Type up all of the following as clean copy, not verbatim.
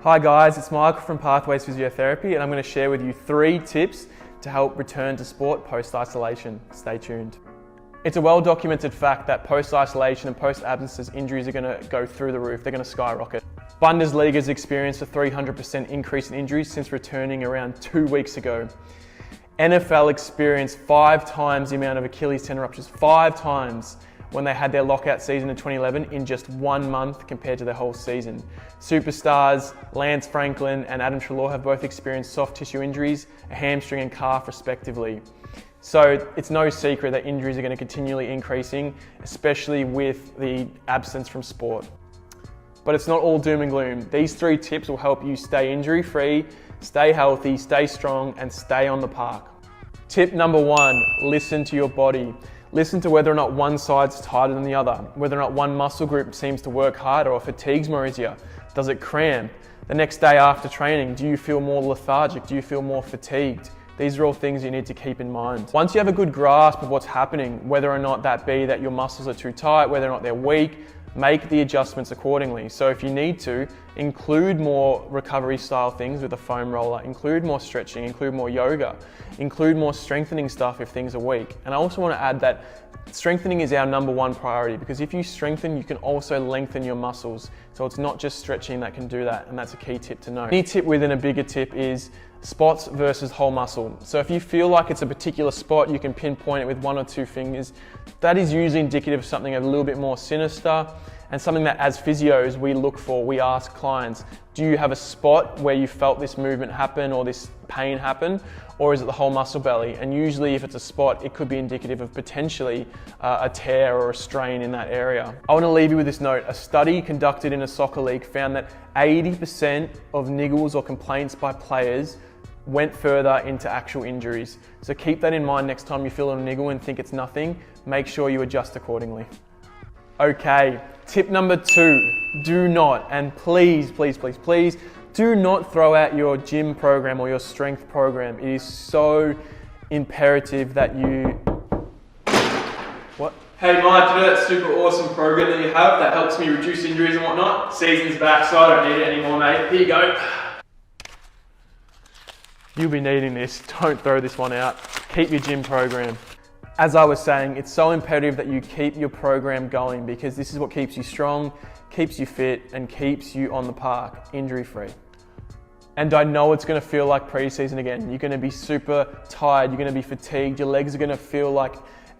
Hi guys, it's Michael from Pathways Physiotherapy and I'm going to share with you 3 tips to help return to sport post-isolation. Stay tuned. It's a well-documented fact that post-isolation and post-absences injuries are going to go through the roof. They're going to skyrocket. Bundesliga has experienced a 300% increase in injuries since returning around 2 weeks ago. NFL experienced 5 times the amount of Achilles tendon ruptures, 5 times, when they had their lockout season in 2011 in just 1 month compared to their whole season. Superstars Lance Franklin and Adam Treloar have both experienced soft tissue injuries, a hamstring and calf respectively. So it's no secret that injuries are going to continually increasing, especially with the absence from sport. But it's not all doom and gloom. These 3 tips will help you stay injury free, stay healthy, stay strong and stay on the park. Tip number 1, listen to your body. Listen to whether or not one side's tighter than the other, whether or not one muscle group seems to work harder or fatigues more easier. Does it cramp? The next day after training, do you feel more lethargic? Do you feel more fatigued? These are all things you need to keep in mind. Once you have a good grasp of what's happening, whether or not that be that your muscles are too tight, whether or not they're weak, make the adjustments accordingly. So if you need to, include more recovery style things with a foam roller, include more stretching, include more yoga, include more strengthening stuff if things are weak. And I also want to add that strengthening is our number 1 priority, because if you strengthen, you can also lengthen your muscles. So it's not just stretching that can do that, and that's a key tip to know. Any tip within a bigger tip is spots versus whole muscle. So if you feel like it's a particular spot, you can pinpoint it with 1 or 2 fingers. That is usually indicative of something a little bit more sinister, and something that as physios we look for. We ask clients, do you have a spot where you felt this movement happen or this pain happen, or is it the whole muscle belly? And usually if it's a spot, it could be indicative of potentially a tear or a strain in that area. I want to leave you with this note. A study conducted in a soccer league found that 80% of niggles or complaints by players went further into actual injuries. So keep that in mind next time you feel a niggle and think it's nothing. Make sure you adjust accordingly. Okay, tip number 2, do not, and please, do not throw out your gym program or your strength program. It is so imperative that you... What? Hey Mike, you know that super awesome program that you have that helps me reduce injuries and whatnot? Season's back, so I don't need it anymore, mate. Here you go. You'll be needing this. Don't throw this one out. Keep your gym program. As I was saying, it's so imperative that you keep your program going, because this is what keeps you strong, keeps you fit, and keeps you on the park, injury-free. And I know it's going to feel like pre-season again. You're going to be super tired, you're going to be fatigued, your legs are going to feel like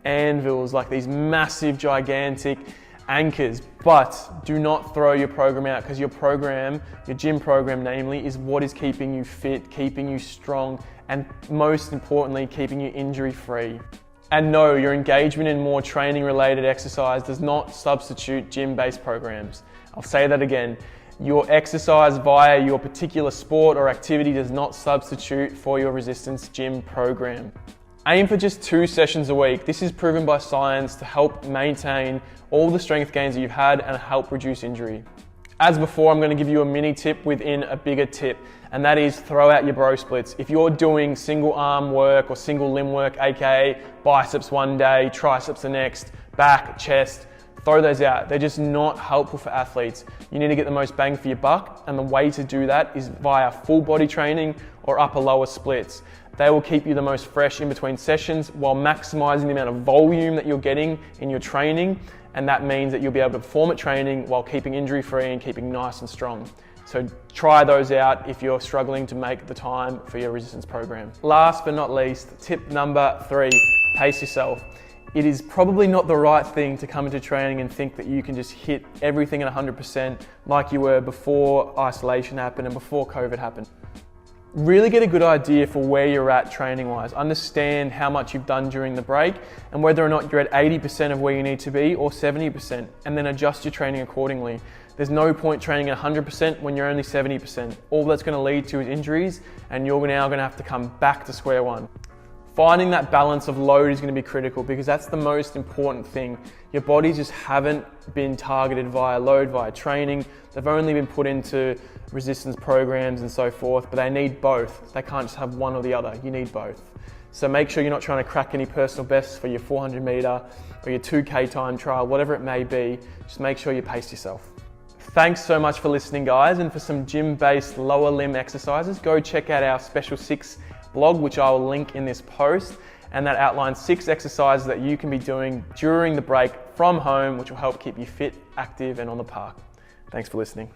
anvils, like these massive, gigantic anchors. But do not throw your program out, because your program, your gym program namely, is what is keeping you fit, keeping you strong, and most importantly, keeping you injury-free. And no, your engagement in more training-related exercise does not substitute gym-based programs. I'll say that again. Your exercise via your particular sport or activity does not substitute for your resistance gym program. Aim for just 2 sessions a week. This is proven by science to help maintain all the strength gains that you've had and help reduce injury. As before, I'm going to give you a mini tip within a bigger tip, and that is throw out your bro splits. If you're doing single arm work or single limb work, aka biceps one day, triceps the next, back, chest, throw those out. They're just not helpful for athletes. You need to get the most bang for your buck, and the way to do that is via full body training or upper lower splits. They will keep you the most fresh in between sessions while maximizing the amount of volume that you're getting in your training, and that means that you'll be able to perform at training while keeping injury free and keeping nice and strong. So try those out if you're struggling to make the time for your resistance program. Last but not least, tip number 3, pace yourself. It is probably not the right thing to come into training and think that you can just hit everything at 100% like you were before isolation happened and before COVID happened. Really get a good idea for where you're at training wise. Understand how much you've done during the break and whether or not you're at 80% of where you need to be or 70%, and then adjust your training accordingly. There's no point training at 100% when you're only 70%. All that's going to lead to is injuries, and you're now going to have to come back to square one. Finding that balance of load is going to be critical, because that's the most important thing. Your bodies just haven't been targeted via load, via training. They've only been put into resistance programs and so forth, but they need both. They can't just have one or the other. You need both. So make sure you're not trying to crack any personal bests for your 400 meter or your 2K time trial, whatever it may be. Just make sure you pace yourself. Thanks so much for listening, guys, and for some gym-based lower limb exercises, go check out our Special 6 blog, which I will link in this post, and that outlines 6 exercises that you can be doing during the break from home, which will help keep you fit, active, and on the park. Thanks for listening.